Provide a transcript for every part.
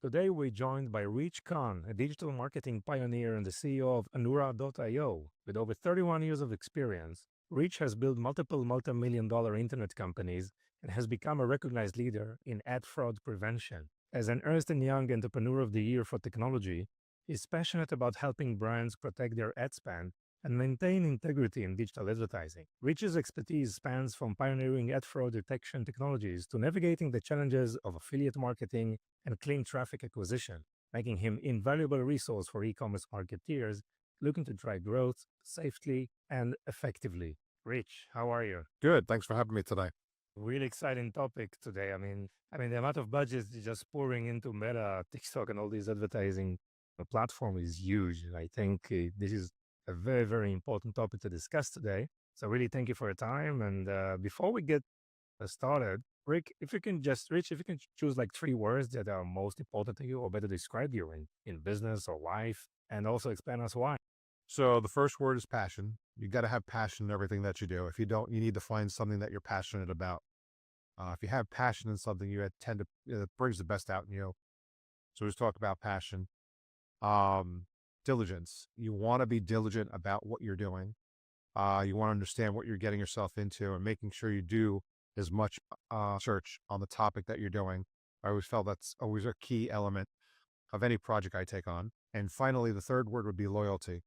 Today we're joined by Kahn, a digital marketing pioneer and the CEO of Anura.io. With over 31 years of experience, Rich has built multiple multi-million dollar internet companies and has become a recognized leader in ad fraud prevention. As an Ernst& Young Entrepreneur of the Year for technology, he's passionate about helping brands protect their ad spend and maintain integrity in digital advertising. Rich's expertise spans from pioneering ad fraud detection technologies to navigating the challenges of affiliate marketing and clean traffic acquisition, making him invaluable resource for e-commerce marketeers looking to drive growth safely and effectively. Rich, how are you? Good. Thanks for having me today. Really exciting topic today. I mean, the amount of budgets just pouring into Meta, TikTok, and all these advertising platform is huge. And I think this is a very, very important topic to discuss today. So really, thank you for your time. And before we get started, Rich, if you can choose like three words that are most important to you or better describe you in business or life, and also explain us why. So the first word is passion. You got to have passion in everything that you do. If you don't, you need to find something that you're passionate about. If you have passion in something, you tend to it brings the best out in you. So let's talk about passion. Diligence. You want to be diligent about what you're doing. You want to understand what you're getting yourself into and making sure you do as much research on the topic that you're doing. I always felt that's always a key element of any project I take on. And finally, the third word would be loyalty.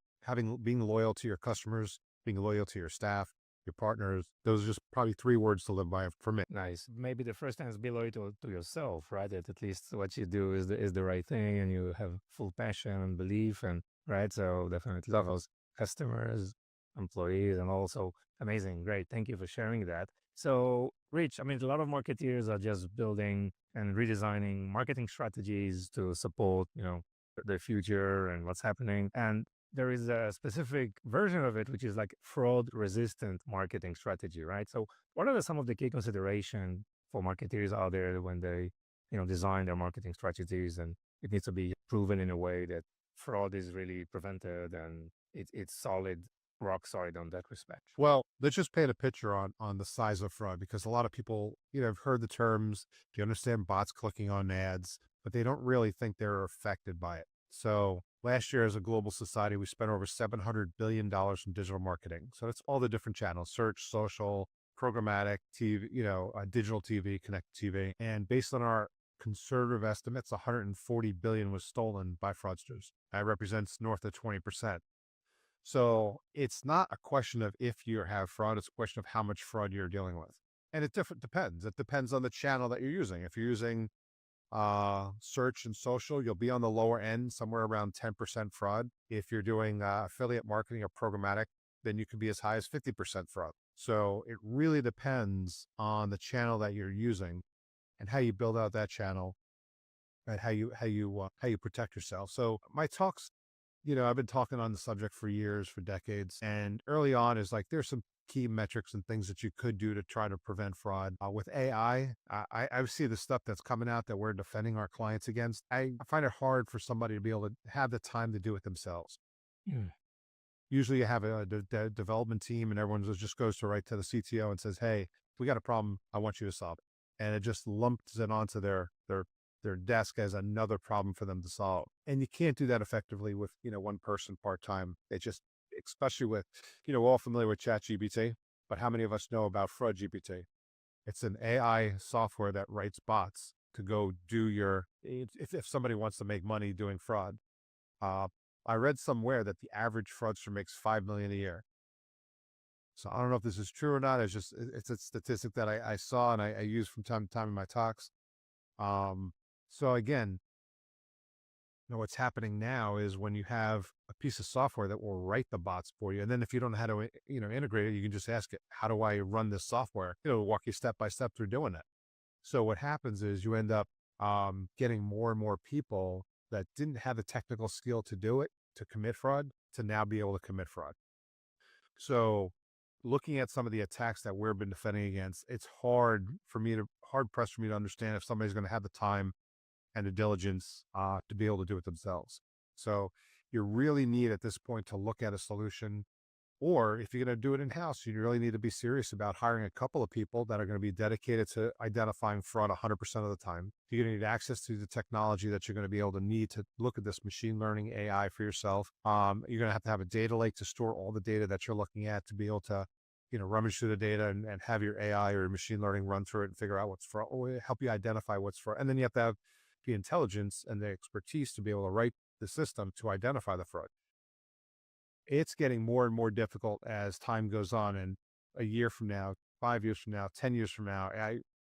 Being loyal to your customers, being loyal to your staff, your partners. Those are just probably three words to live by for me. Nice. Maybe the first time is be loyal to yourself, right? That at least what you do is the right thing, and you have full passion and belief, and right. So definitely Definitely. those customers, employees, and also amazing. Great. Thank you for sharing that. So, Rich, I mean, a lot of marketeers are just building and redesigning marketing strategies to support, the future and what's happening. And there is a specific version of it, which is like fraud resistant marketing strategy, right? So what are some of the key considerations for marketeers out there when they, design their marketing strategies, and it needs to be proven in a way that fraud is really prevented and it's solid, rock solid on that respect. Well, let's just paint a picture on the size of fraud because a lot of people, have heard the terms, you understand bots clicking on ads, but they don't really think they're affected by it. So last year as a global society, we spent over $700 billion in digital marketing. So that's all the different channels, search, social, programmatic, TV, digital TV, connected TV. And based on our conservative estimates, 140 billion was stolen by fraudsters. That represents north of 20%. So it's not a question of if you have fraud, it's a question of how much fraud you're dealing with. And it depends. It depends on the channel that you're using. If you're using search and social, you'll be on the lower end, somewhere around 10% fraud. If you're doing affiliate marketing or programmatic, then you can be as high as 50% fraud. So it really depends on the channel that you're using and how you build out that channel and how you protect yourself. So my talks, I've been talking on the subject for years, for decades. And early on is like, there's some key metrics and things that you could do to try to prevent fraud. With AI, I see the stuff that's coming out that we're defending our clients against. I find it hard for somebody to be able to have the time to do it themselves. Mm. Usually you have a development team and everyone just goes to right to the CTO and says, hey, we got a problem. I want you to solve it. And it just lumps it onto their desk as another problem for them to solve. And you can't do that effectively with, one person part-time. It just, especially with, we're all familiar with ChatGPT, but how many of us know about Fraud GPT? It's an AI software that writes bots to go do if somebody wants to make money doing fraud. I read somewhere that the average fraudster makes $5 million a year. So I don't know if this is true or not. It's a statistic that I saw and I use from time to time in my talks. So again, what's happening now is when you have a piece of software that will write the bots for you, and then if you don't know how to, integrate it, you can just ask it, how do I run this software? It'll walk you step by step through doing it. So what happens is you end up getting more and more people that didn't have the technical skill to do it, to commit fraud, to now be able to commit fraud. So looking at some of the attacks that we've been defending against, it's hard pressed for me to understand if somebody's going to have the time and the diligence to be able to do it themselves. So you really need at this point to look at a solution Or if you're going to do it in-house, you really need to be serious about hiring a couple of people that are going to be dedicated to identifying fraud 100% of the time. You're going to need access to the technology that you're going to be able to need to look at this machine learning AI for yourself. You're going to have a data lake to store all the data that you're looking at to be able to, rummage through the data and have your AI or your machine learning run through it and figure out what's fraud, or help you identify what's fraud. And then you have to have the intelligence and the expertise to be able to write the system to identify the fraud. It's getting more and more difficult as time goes on. And a year from now, 5 years from now, 10 years from now,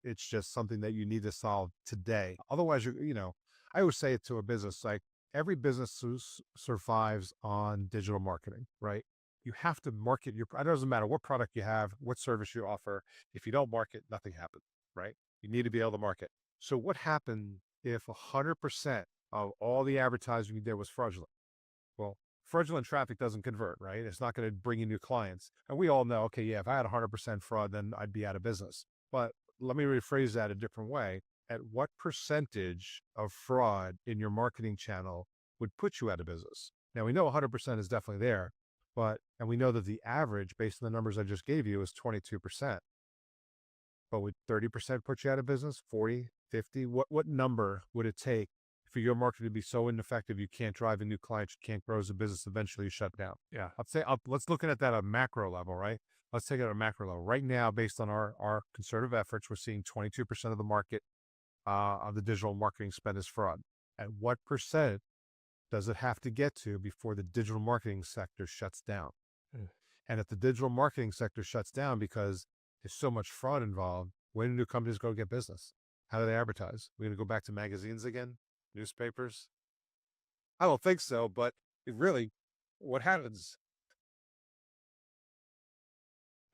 it's just something that you need to solve today. Otherwise, I always say it to a business, like every business survives on digital marketing, right? You have to market it doesn't matter what product you have, what service you offer. If you don't market, nothing happens, right? You need to be able to market. So what happened if 100% of all the advertising you did was fraudulent? Well, fraudulent traffic doesn't convert, right? It's not going to bring you new clients. And we all know, okay, yeah, if I had 100% fraud, then I'd be out of business. But let me rephrase that a different way. At what percentage of fraud in your marketing channel would put you out of business? Now, we know 100% is definitely there, and we know that the average, based on the numbers I just gave you, is 22%. But would 30% put you out of business? 40, 50? What number would it take for your marketing to be so ineffective you can't drive in new clients, you can't grow as a business, eventually you shut down? Yeah. Let's look at that at a macro level, right? Let's take it at a macro level. Right now, based on our concerted efforts, we're seeing 22% of the market of the digital marketing spend is fraud. At what percent does it have to get to before the digital marketing sector shuts down? Mm. And if the digital marketing sector shuts down because there's so much fraud involved, when do companies go get business? How do they advertise? We're going to go back to magazines again? Newspapers? I don't think so, but what happens?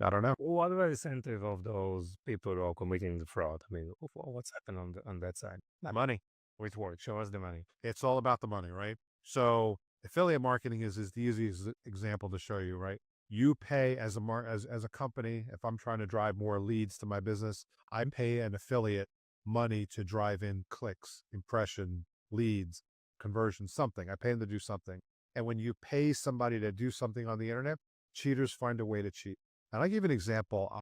I don't know. What are the incentive of those people who are committing the fraud? I mean, what's happened on that side? Money. With what? Show us the money. It's all about the money, right? So affiliate marketing is the easiest example to show you, right? You pay as a company. If I'm trying to drive more leads to my business, I pay an affiliate money to drive in clicks, impression, leads, conversion, something. I pay them to do something. And when you pay somebody to do something on the internet, cheaters find a way to cheat. And I'll give you an example.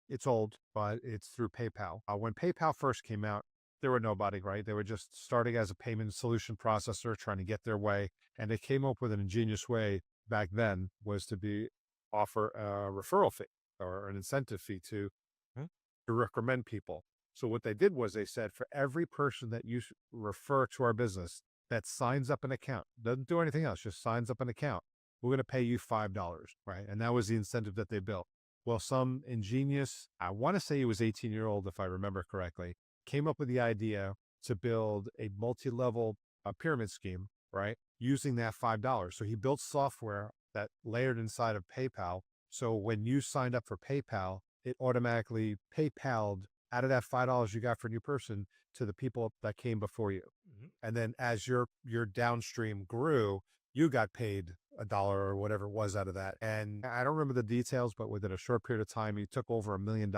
It's old, but it's through PayPal. When PayPal first came out, there were nobody, right? They were just starting as a payment solution processor, trying to get their way. And they came up with an ingenious way back then was to offer a referral fee or an incentive fee Hmm? to recommend people. So what they did was they said, for every person that you refer to our business that signs up an account, doesn't do anything else, just signs up an account, we're going to pay you $5, right? And that was the incentive that they built. Well, some ingenious, I want to say he was 18-year-old, if I remember correctly, came up with the idea to build a multi-level pyramid scheme, right? Using that $5. So he built software that layered inside of PayPal. So when you signed up for PayPal, it automatically PayPal'd out of that $5 you got for a new person to the people that came before you. Mm-hmm. And then as your downstream grew, you got paid $1 or whatever it was out of that. And I don't remember the details, but within a short period of time, he took over $1 million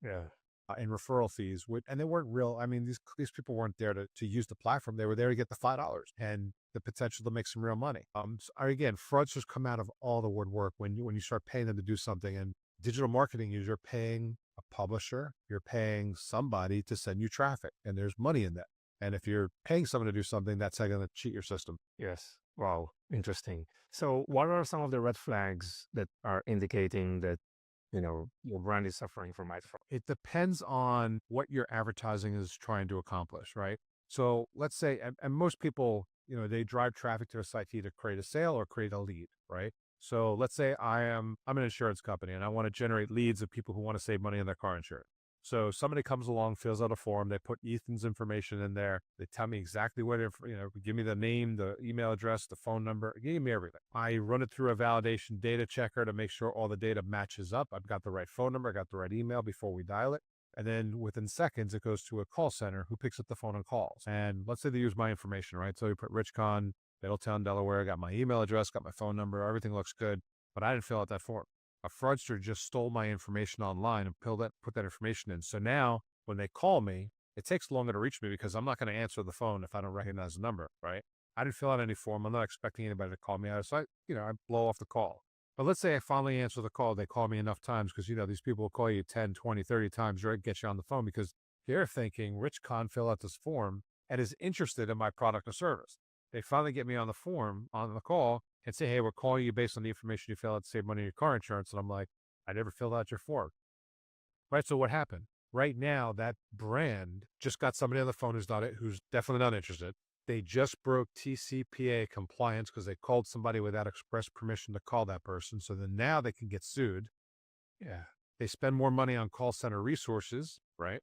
Yeah. in referral fees. And they weren't real. I mean, these people weren't there to use the platform. They were there to get the $5 and the potential to make some real money. Again, fraudsters come out of all the woodwork when you start paying them to do something. And digital marketing is you're paying a publisher, you're paying somebody to send you traffic, and there's money in that. And if you're paying someone to do something, that's how going to cheat your system. Yes. Wow. Interesting. So what are some of the red flags that are indicating that, your brand is suffering from fraud? It depends on what your advertising is trying to accomplish, right? So let's say, and most people, they drive traffic to a site to either create a sale or create a lead, right? So let's say I'm an insurance company and I want to generate leads of people who want to save money on their car insurance. So somebody comes along, fills out a form, they put Ethan's information in there. They tell me exactly what, give me the name, the email address, the phone number, give me everything. I run it through a validation data checker to make sure all the data matches up. I've got the right phone number, I got the right email before we dial it. And then within seconds, it goes to a call center who picks up the phone and calls. And let's say they use my information, right? So you put Rich Kahn, Middletown, Delaware, got my email address, got my phone number, everything looks good, but I didn't fill out that form. A fraudster just stole my information online and put that information in. So now when they call me, it takes longer to reach me because I'm not going to answer the phone if I don't recognize the number, right? I didn't fill out any form. I'm not expecting anybody to call me out. So I blow off the call. But let's say I finally answer the call. They call me enough times because, these people will call you 10, 20, 30 times, right? Get you on the phone because they're thinking Rich Kahn fill out this form and is interested in my product or service. They finally get me on the call and say, hey, we're calling you based on the information you fill out to save money on your car insurance. And I'm like, I never filled out your form. Right. So what happened? Right now, that brand just got somebody on the phone who's definitely not interested. They just broke TCPA compliance because they called somebody without express permission to call that person. So then now they can get sued. Yeah. They spend more money on call center resources, right?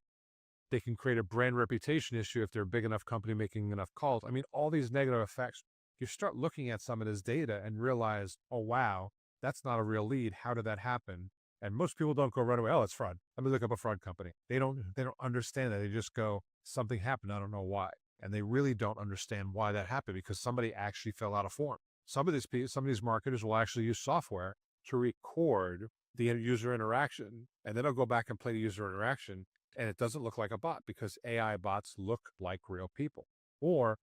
They can create a brand reputation issue if they're a big enough company making enough calls. I mean, all these negative effects. You start looking at some of this data and realize, oh, wow, that's not a real lead. How did that happen? And most people don't go right away, oh, it's fraud. Let me look up a fraud company. They don't understand that. They just go, something happened. I don't know why. And they really don't understand why that happened because somebody actually filled out a form. Some of these marketers will actually use software to record the user interaction, and then they'll go back and play the user interaction, and it doesn't look like a bot because AI bots look like real people. Or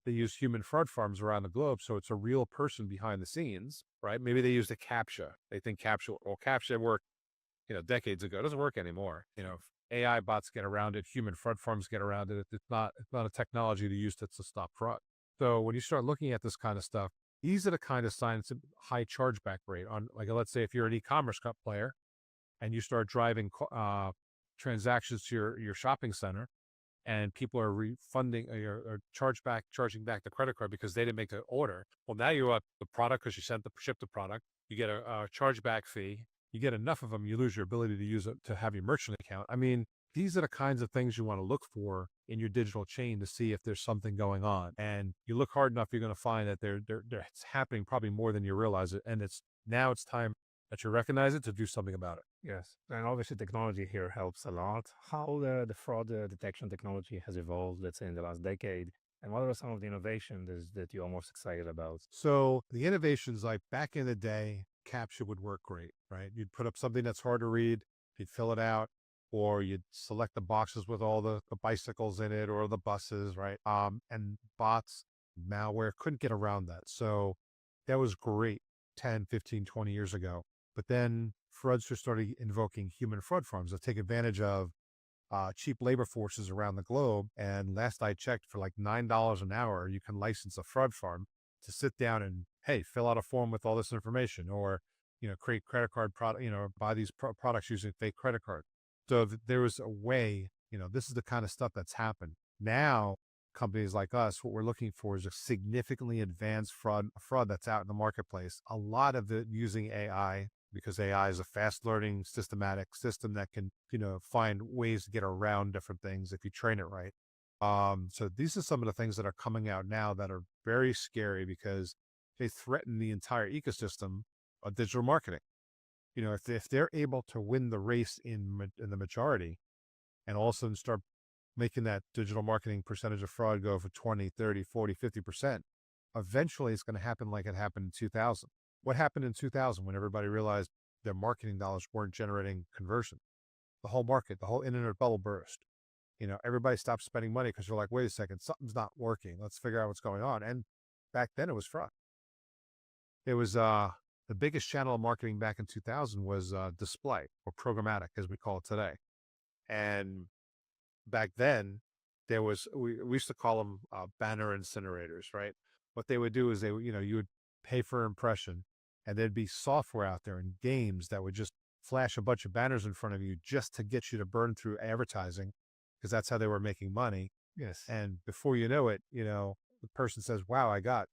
they use human fraud farms around the globe, so it's a real person behind the scenes, right? Maybe they used a CAPTCHA. They think CAPTCHA worked, decades ago. It doesn't work anymore. If AI bots get around it, human fraud farms get around it. It's not a technology to use to stop fraud. So when you start looking at this kind of stuff, these are the kind of signs of high chargeback rate on, like, let's say if you're an e-commerce player and you start driving transactions to your shopping center, and people are refunding or charging back the credit card because they didn't make the order. Well, now you're up the product because you shipped the product. You get a chargeback fee. You get enough of them, you lose your ability to use it to have your merchant account. I mean, these are the kinds of things you want to look for in your digital chain to see if there's something going on. And you look hard enough, you're going to find that it's happening probably more than you realize it. And it's time that you recognize it to do something about it. Yes. And obviously technology here helps a lot. How the fraud detection technology has evolved, let's say, in the last decade, and what are some of the innovations that you're most excited about? So the innovations, like back in the day, CAPTCHA would work great, right? You'd put up something that's hard to read, you'd fill it out, or you'd select the boxes with all the bicycles in it or the buses, right? And bots, malware couldn't get around that. So that was great 10, 15, 20 years ago. But then fraudsters started invoking human fraud farms that take advantage of cheap labor forces around the globe. And last I checked, for like $9 an hour, you can license a fraud farm to sit down and, hey, fill out a form with all this information, or, create credit card product, buy these products using fake credit card. So there was a way, this is the kind of stuff that's happened. Now, companies like us, what we're looking for is a significantly advanced fraud that's out in the marketplace. A lot of it using AI, because AI is a fast learning systematic system that can, find ways to get around different things if you train it right. So these are some of the things that are coming out now that are very scary because they threaten the entire ecosystem of digital marketing. If they're able to win the race in the majority and also start making that digital marketing percentage of fraud go for 20, 30, 40, 50%, eventually it's going to happen like it happened in 2000. What happened in 2000 when everybody realized their marketing dollars weren't generating conversion? The whole market, the whole internet bubble burst. Everybody stopped spending money because they're like, wait a second, something's not working. Let's figure out what's going on. And back then it was fraud. It was the biggest channel of marketing back in 2000 was display, or programmatic as we call it today. And back then we used to call them banner incinerators, right? What they would do is you would pay for impression, and there'd be software out there and games that would just flash a bunch of banners in front of you just to get you to burn through advertising, because that's how they were making money. Yes. And before you know it, the person says, wow, I got,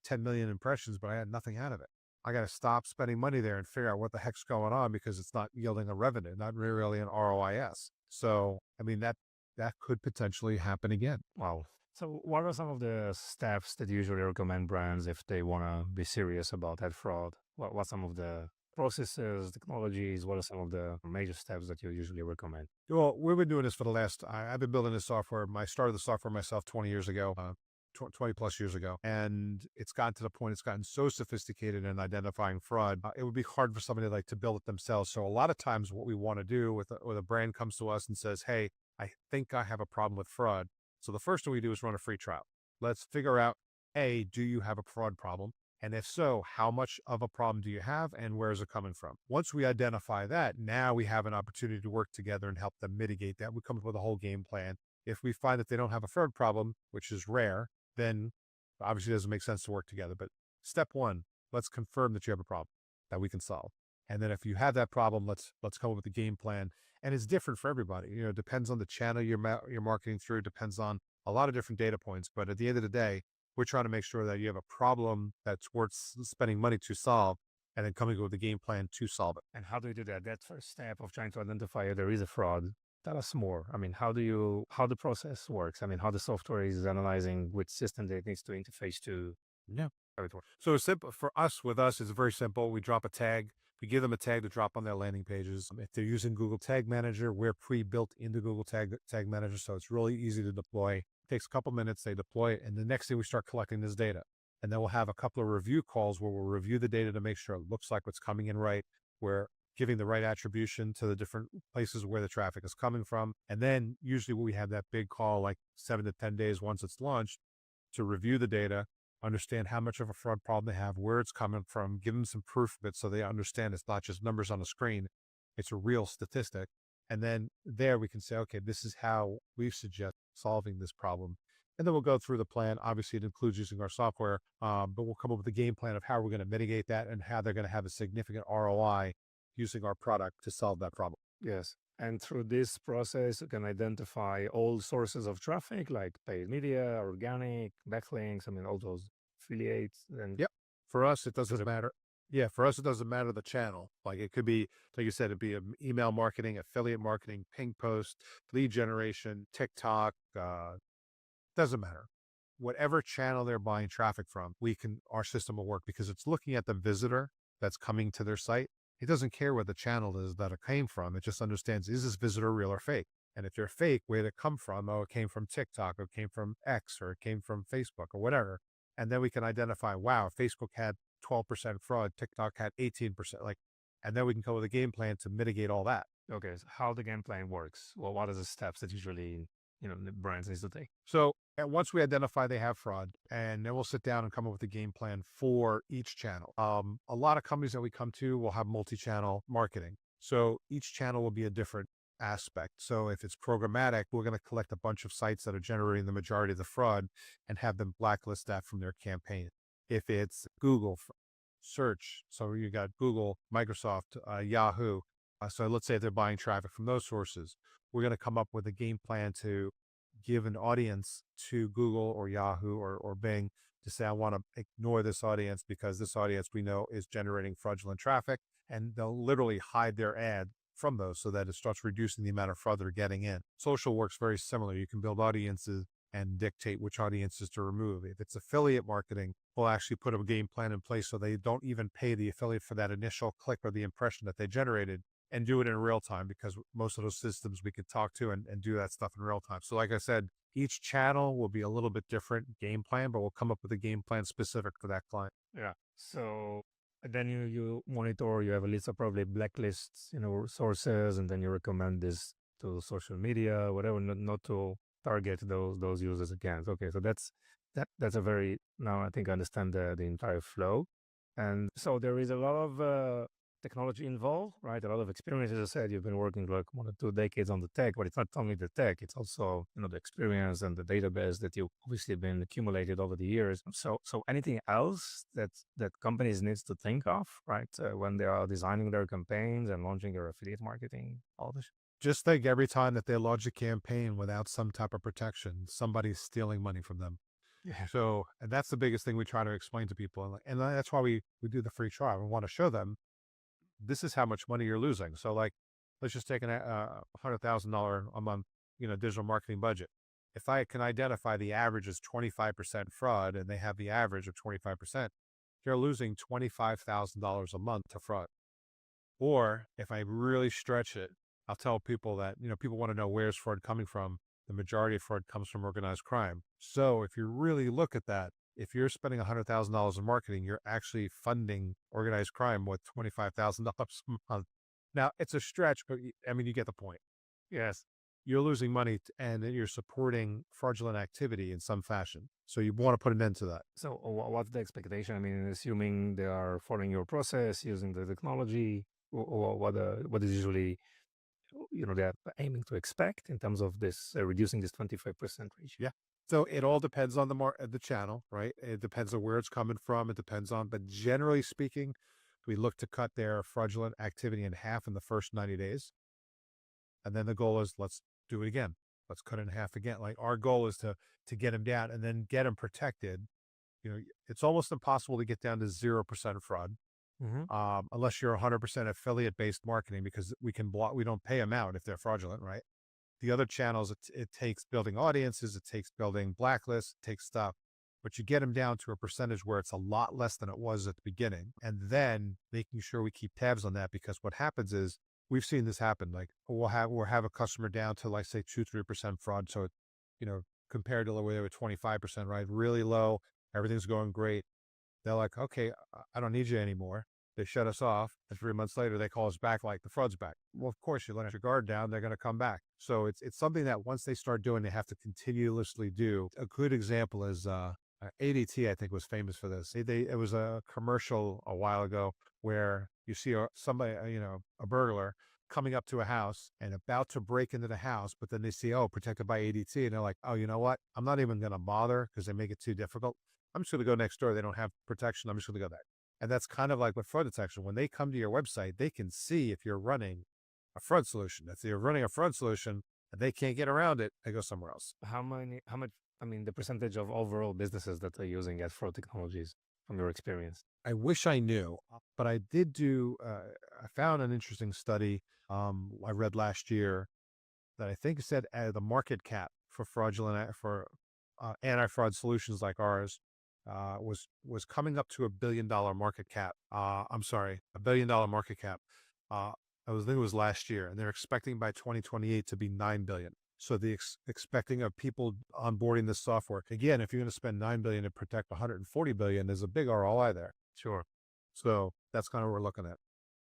10 million impressions, but I had nothing out of it. I got to stop spending money there and figure out what the heck's going on because it's not yielding a revenue, not really an ROIS. So, I mean, that could potentially happen again. Wow. So what are some of the steps that you usually recommend brands if they want to be serious about that fraud? What some of the processes, technologies, what are some of the major steps that you usually recommend? Well, we've been doing this for I've been building this software. I started the software myself 20 years ago, 20 plus years ago. And it's gotten to the point, it's gotten so sophisticated in identifying fraud. It would be hard for somebody to build it themselves. So a lot of times what we want to do with a brand comes to us and says, hey, I think I have a problem with fraud. So the first thing we do is run a free trial. Let's figure out, A, do you have a fraud problem? And if so, how much of a problem do you have and where is it coming from? Once we identify that, now we have an opportunity to work together and help them mitigate that. We come up with a whole game plan. If we find that they don't have a fraud problem, which is rare, then obviously it doesn't make sense to work together. But step one, let's confirm that you have a problem that we can solve. And then if you have that problem, let's come up with a game plan. And it's different for everybody. It depends on the channel you're marketing through, depends on a lot of different data points. But at the end of the day, we're trying to make sure that you have a problem that's worth spending money to solve and then coming up with a game plan to solve it. And how do you do that? That first step of trying to identify if there is a fraud. Tell us more. I mean, how the process works? I mean, how the software is analyzing which system that it needs to interface to. Yeah. How it works. So it's simple for us. With us, it's very simple. We drop a tag. We give them a tag to drop on their landing pages. If they're using Google Tag Manager, we're pre-built into Google Tag Manager, so it's really easy to deploy. It takes a couple minutes. They deploy it, and the next thing we start collecting this data, and then we'll have a couple of review calls where we'll review the data to make sure it looks like what's coming in right. We're giving the right attribution to the different places where the traffic is coming from, and then usually we have that big call like 7 to 10 days once it's launched to review the data, understand how much of a fraud problem they have, where it's coming from, give them some proof of it so they understand it's not just numbers on a screen, it's a real statistic. And then there we can say, okay, this is how we suggest solving this problem. And then we'll go through the plan. Obviously, it includes using our software, but we'll come up with a game plan of how we're going to mitigate that and how they're going to have a significant ROI using our product to solve that problem. Yes. And through this process, you can identify all sources of traffic like paid media, organic, backlinks, I mean, all those affiliates. And Yep. For us, it doesn't matter. Yeah, for us, it doesn't matter the channel. Like it could be, like you said, it'd be email marketing, affiliate marketing, ping post, lead generation, TikTok, doesn't matter. Whatever channel they're buying traffic from, our system will work because it's looking at the visitor that's coming to their site. It doesn't care what the channel is that it came from. It just understands, is this visitor real or fake? And if they're fake, where did it come from? Oh, it came from TikTok, or it came from X, or it came from Facebook, or whatever. And then we can identify, wow, Facebook had 12% fraud, TikTok had 18%. And then we can come with a game plan to mitigate all that. Okay, so how the game plan works? Well, what are the steps that usually the brands needs to take? So and once we identify they have fraud, and then we'll sit down and come up with a game plan for each channel. A lot of companies that we come to will have multi-channel marketing. So each channel will be a different aspect. So if it's programmatic, we're going to collect a bunch of sites that are generating the majority of the fraud and have them blacklist that from their campaign. If it's Google search, so you got Google, Microsoft, Yahoo. So let's say they're buying traffic from those sources. We're going to come up with a game plan to give an audience to Google or Yahoo or Bing to say, I want to ignore this audience because this audience we know is generating fraudulent traffic, and they'll literally hide their ad from those so that it starts reducing the amount of fraud they're getting in. Social works very similar. You can build audiences and dictate which audiences to remove. If it's affiliate marketing, we'll actually put a game plan in place so they don't even pay the affiliate for that initial click or the impression that they generated, and do it in real time, because most of those systems we could talk to and do that stuff in real time. So like I said, each channel will be a little bit different game plan, but we'll come up with a game plan specific for that client. Yeah. So then you monitor, you have a list of probably blacklists, sources, and then you recommend this to social media, whatever, not to target those users again. Okay, so that's a very, now I think I understand the entire flow. And so there is a lot of technology involved, right? A lot of experience. As I said, you've been working like 1 or 2 decades on the tech, but it's not only the tech, it's also, the experience and the database that you've obviously been accumulated over the years. So anything else that companies needs to think of, right? When they are designing their campaigns and launching their affiliate marketing, all this. Just think every time that they launch a campaign without some type of protection, somebody's stealing money from them. Yeah. So, and that's the biggest thing we try to explain to people. And that's why we do the free trial. We want to show them, this is how much money you're losing. So like, let's just take a $100,000 a month, digital marketing budget. If I can identify the average is 25% fraud and they have the average of 25%, they're losing $25,000 a month to fraud. Or if I really stretch it, I'll tell people that, people want to know where's fraud coming from. The majority of fraud comes from organized crime. So if you really look at that, if you're spending $100,000 in marketing, you're actually funding organized crime with $25,000 a month. Now, it's a stretch, but I mean, you get the point. Yes. you're losing money and then you're supporting fraudulent activity in some fashion. So you want to put an end to that. So what's the expectation? I mean, assuming they are following your process, using the technology, or what is usually, they're aiming to expect in terms of this reducing this 25% reach? Yeah. So it all depends on the channel, right? It depends on where it's coming from. It depends on, but generally speaking, we look to cut their fraudulent activity in half in the first 90 days. And then the goal is let's do it again. Let's cut it in half again. Like our goal is to get them down and then get them protected. It's almost impossible to get down to 0% fraud, Hmm. unless you're 100% affiliate based marketing because we can block. We don't pay them out if they're fraudulent, right? The other channels, it takes building audiences, it takes building blacklists, it takes stuff, but you get them down to a percentage where it's a lot less than it was at the beginning. And then making sure we keep tabs on that because what happens is we've seen this happen. Like we'll have a customer down to like say 2-3% fraud. So, you know, compared to the way they were 25%, right? Really low. Everything's going great. They're like, okay, I don't need you anymore. They shut us off. And 3 months later, they call us back like the fraud's back. Well, of course, you let your guard down, they're going to come back. So it's something that once they start doing, they have to continuously do. A good example is ADT, I think, was famous for this. It was a commercial a while ago where you see somebody, a burglar coming up to a house and about to break into the house, but then they see, oh, protected by ADT. And they're like, oh, you know what? I'm not even going to bother because they make it too difficult. I'm just going to go next door. They don't have protection. I'm just going to go there. And that's kind of like with fraud detection. When they come to your website, they can see if you're running a fraud solution. If you're running a fraud solution and they can't get around it, they go somewhere else. How much, I mean, the percentage of overall businesses that are using fraud technologies from your experience? I wish I knew, but I did do, I found an interesting study I read last year that I think said the market cap for anti-fraud solutions like ours was coming up to $1 billion market cap. I'm sorry, $1 billion market cap. Uh, I think it was last year, and they're expecting by 2028 to be 9 billion. So the expecting of people onboarding this software again, if you're going to spend 9 billion to protect 140 billion, there's a big ROI there. Sure. So that's kind of what we're looking at.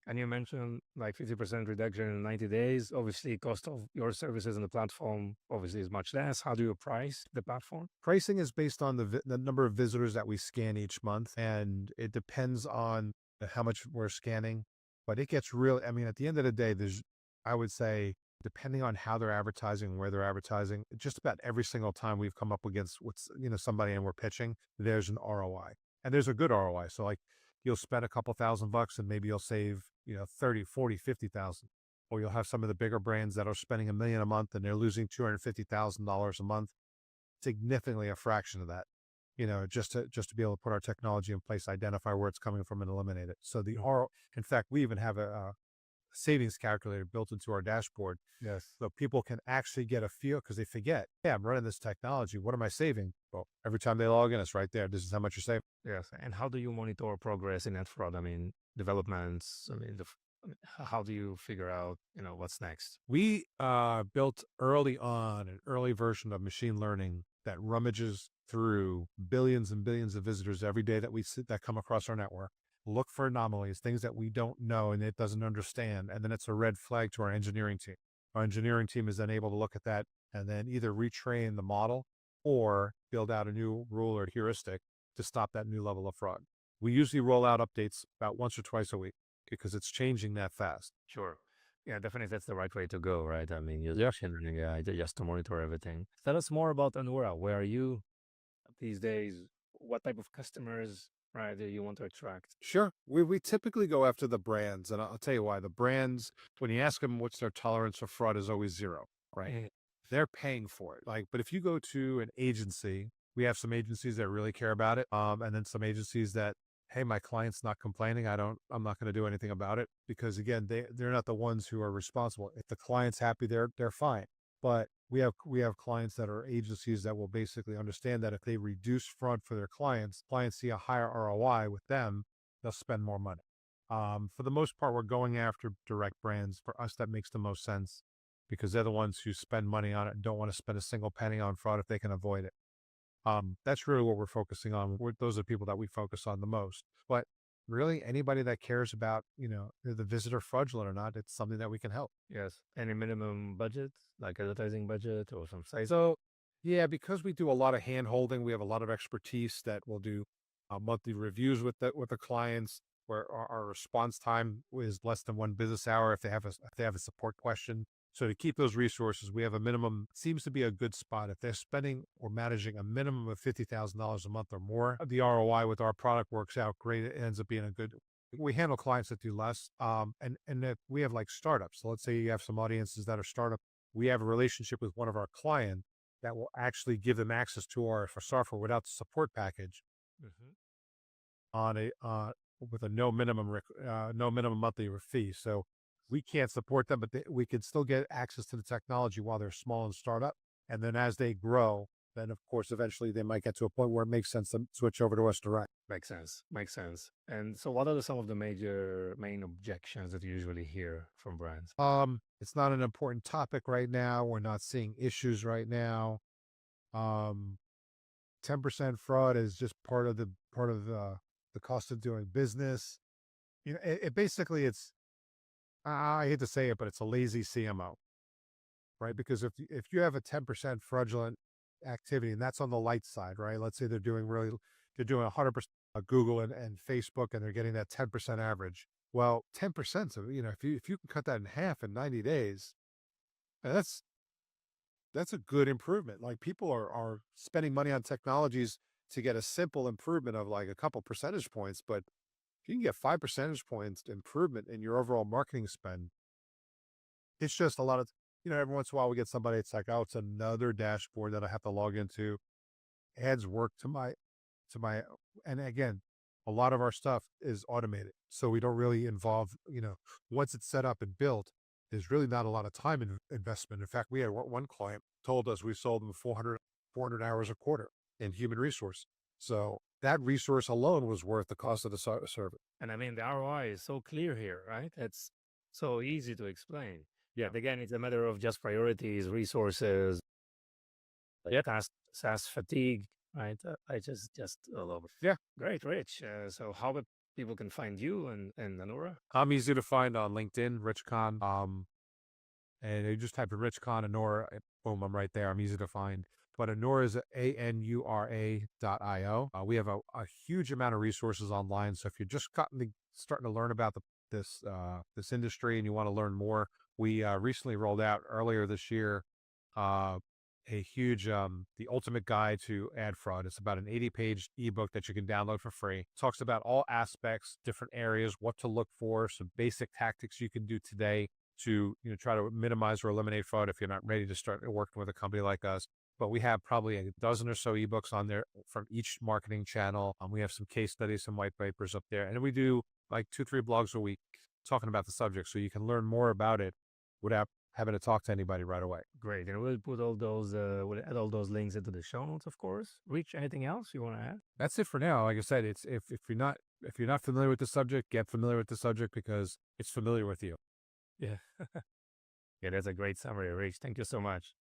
And you mentioned like 50% reduction in 90 days. Obviously, cost of your services and the platform obviously is much less. How do you price the platform? Pricing is based on the number of visitors that we scan each month, and it depends on how much we're scanning. But it gets real. I mean, at the end of the day, I would say, depending on how they're advertising and where they're advertising, just about every single time we've come up against somebody and we're pitching, there's an ROI, and there's a good ROI. So like, you'll spend a couple $1,000 and maybe you'll save 30, 40, 50,000. Or you'll have some of the bigger brands that are spending $1 million a month and they're losing $250,000 a month, significantly a fraction of that, just to be able to put our technology in place, identify where it's coming from and eliminate it. So in fact, we even have a savings calculator built into our dashboard. Yes. So people can actually get a feel because they forget, yeah, I'm running this technology. What am I saving? Well, every time they log in, it's right there. This is how much you're saving. Yes. And how do you monitor progress in fraud? I mean, developments. I mean, how do you figure out, what's next? We built early on an early version of machine learning that rummages through billions and billions of visitors every day that come across our network. Look for anomalies, things that we don't know and it doesn't understand, and then it's a red flag to our engineering team. Our engineering team is then able to look at that and then either retrain the model or build out a new rule or heuristic to stop that new level of fraud. We usually roll out updates about once or twice a week because it's changing that fast. Sure. Yeah, definitely that's the right way to go, right? I mean, use machine learning AI just to monitor everything. Tell us more about Anura. Where are you these days? What type of customers, right, do you want to attract? Sure. We typically go after the brands, and I'll tell you why. The brands, when you ask them what's their tolerance for fraud, is always zero, right? Eh, They're paying for it. But if you go to an agency, we have some agencies that really care about it, and then some agencies that, hey, my client's not complaining. I'm not going to do anything about it because again, they're not the ones who are responsible. If the client's happy, they're fine. But we have clients that are agencies that will basically understand that if they reduce fraud for their clients see a higher ROI with them, they'll spend more money. For the most part, we're going after direct brands. For us, that makes the most sense because they're the ones who spend money on it and don't want to spend a single penny on fraud if they can avoid it. That's really what we're focusing on. Those are people that we focus on the most. But really anybody that cares about, the visitor fraudulent or not, it's something that we can help. Yes. Any minimum budget, like advertising budget or some size? So, yeah, because we do a lot of hand holding, we have a lot of expertise that will do monthly reviews with the clients, where our response time is less than 1 business hour if they have a support question. So to keep those resources, we have a minimum. Seems to be a good spot if they're spending or managing a minimum of $50,000 a month or more. The ROI with our product works out great. It ends up being a good. We handle clients that do less, and that we have like startups. So let's say you have some audiences that are startup. We have a relationship with one of our clients that will actually give them access to our for software without the support package Hmm. on a with a no minimum monthly fee. So we can't support them, but we can still get access to the technology while they're small and startup. And then as they grow, then of course eventually they might get to a point where it makes sense to switch over to us direct. Makes sense. Makes sense. And so, what are some of the main objections that you usually hear from brands? It's not an important topic right now. We're not seeing issues right now. Um, 10% fraud is just part of the cost of doing business. It basically it's I hate to say it, but it's a lazy CMO, right? Because if you have a 10% fraudulent activity and that's on the light side, right? Let's say they're doing 100% Google and Facebook and they're getting that 10% average. Well, 10%, so if you can cut that in half in 90 days, that's a good improvement. Like people are spending money on technologies to get a simple improvement of like a couple percentage points, but if you can get 5 percentage points improvement in your overall marketing spend, it's just a lot of, every once in a while we get somebody, it's like, oh, it's another dashboard that I have to log into. Adds work to my, and again, a lot of our stuff is automated. So we don't really involve, once it's set up and built, there's really not a lot of time investment. In fact, we had one client told us we sold them 400 hours a quarter in human resource. So that resource alone was worth the cost of the service. And I mean, the ROI is so clear here, right? It's so easy to explain. Yeah. But again, it's a matter of just priorities, resources, Yeah. SaaS fatigue, right? I just all over. Yeah. Great, Rich. So, how about people can find you and Anura? I'm easy to find on LinkedIn, Rich Kahn. And you just type in Rich Kahn Anura, boom, I'm right there. I'm easy to find. But Anura is ANURA.io. We have a huge amount of resources online. So if you're just starting to learn about this industry and you want to learn more, we recently rolled out earlier this year uh, a huge the ultimate guide to ad fraud. It's about an 80-page ebook that you can download for free. It talks about all aspects, different areas, what to look for, some basic tactics you can do today to try to minimize or eliminate fraud if you're not ready to start working with a company like us. But we have probably a dozen or so ebooks on there from each marketing channel. We have some case studies, some white papers up there, and we do like 2-3 blogs a week talking about the subject, so you can learn more about it without having to talk to anybody right away. Great. And we'll put we'll add all those links into the show notes, of course. Rich, anything else you want to add? That's it for now. Like I said, it's if you're not familiar with the subject, get familiar with the subject because it's familiar with you. Yeah. Yeah, that's a great summary, Rich. Thank you so much.